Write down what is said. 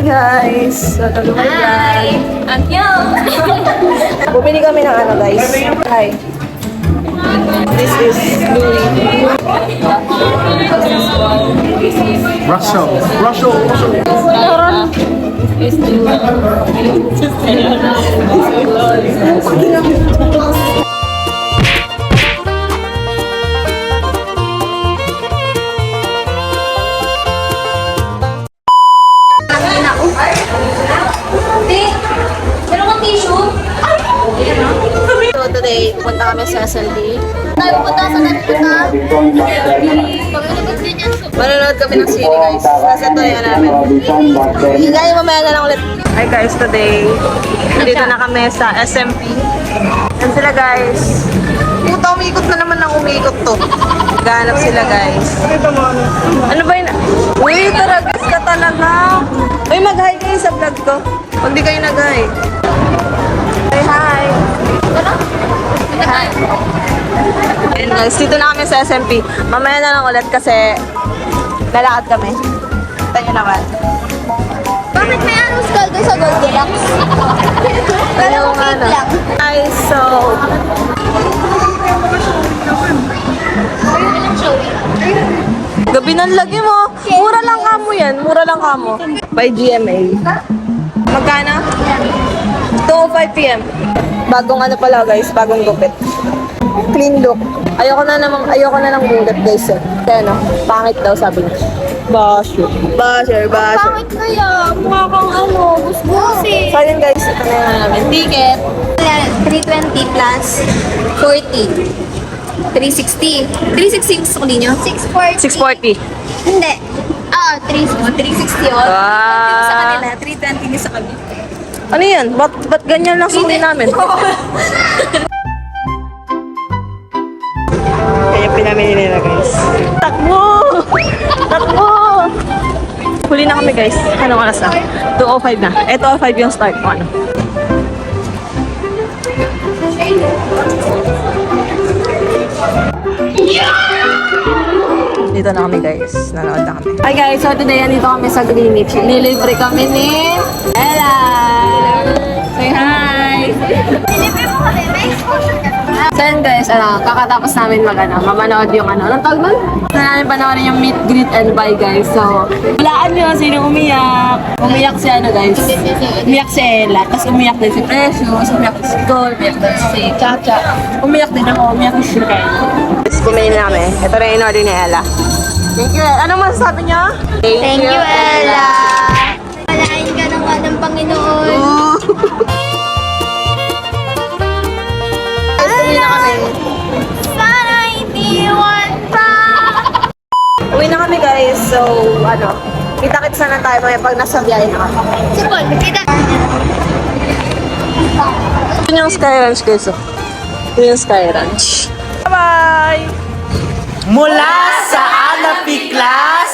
guys! So, tulungan guys. Annyeong! Bumili kami ng ano guys. Hi. This is Louis. Russell. So today, pupunta kami sa SLD. Tayo punta sa nagpunta. Manonood kami ng sine guys. Nasa tayo namin. Hingay, mamaya na lang ulit. Hi guys, today, dito na kami sa SMP. Yan sila guys. Puta, umikot na naman ng umikot to. Gahanap sila guys. Ano ba yun? Uy, taragas ka talaga. Uy, mag-hi kayo sa vlog ko. Pag di kayo nag-hi. Say hi. Hi. Ayan guys, dito na kami sa SMP. Mamaya na lang ulit kasi lalakad kami. Kita nyo naman. Bakit may arrows gold sa Goldilocks? Pero Yung okay ano. lang. Ay, so... Gabi ng lagi mo. Mura lang kamo yan. Mura lang kamo. By GMA. Magkano? 2:05 PM. Bagong ano pala guys, bagong gupit. Clean look. Ayoko na ng bulat guys. Kaya no, pangit daw sabi niya. Basher. Bakit kaya? Mukha kang ano, busbusi. So yun guys, ito na yung namin. Ticket. 320 plus 40. 360. 360 gusto ko ninyo? 640. 640. Hindi. 360 yun. Wow. Sa kanila, 320 din sa kanila. Ano yan? Ba't ganyan lang suli namin? Kaya pinamili nila guys. Takbo! Takbo! Huli na kami guys. Anong oras na? 2:05 na. 2:05 yung start mo. Ano? Dito na kami guys. Nanood na kami. Hi guys, so today andito kami sa Greenwich. Nilibre kami ni Ella. Say hi! Deliver mo kami, may exposure ka na. So yun guys, kakatapos namin mamanood yung anong tawag nun? Na namin panoorin yung meet, greet, and buy guys. So, walaan nyo sino umiyak. Umiyak si guys. Umiyak si Ella, tapos umiyak din si Precious, umiyak din si Gold, umiyak din si Chacha. Umiyak din ako, umiyak din si Kyle. Let's bumili na kami. Ito na yung in-order ni Ella. Thank you, Ella. Anong masasabi niya? Thank you, Ella. Malain ka ng Panginoon. Uwi na kami. Sana hindi pa. Uwi na kami guys. So, kita-kits na lang tayo mga pag nasa biyahe na kami. Sipol, kita. Yun yung Sky Ranch guys. Yun yung Sky Ranch. Bye-bye! Mula sa Alapi Class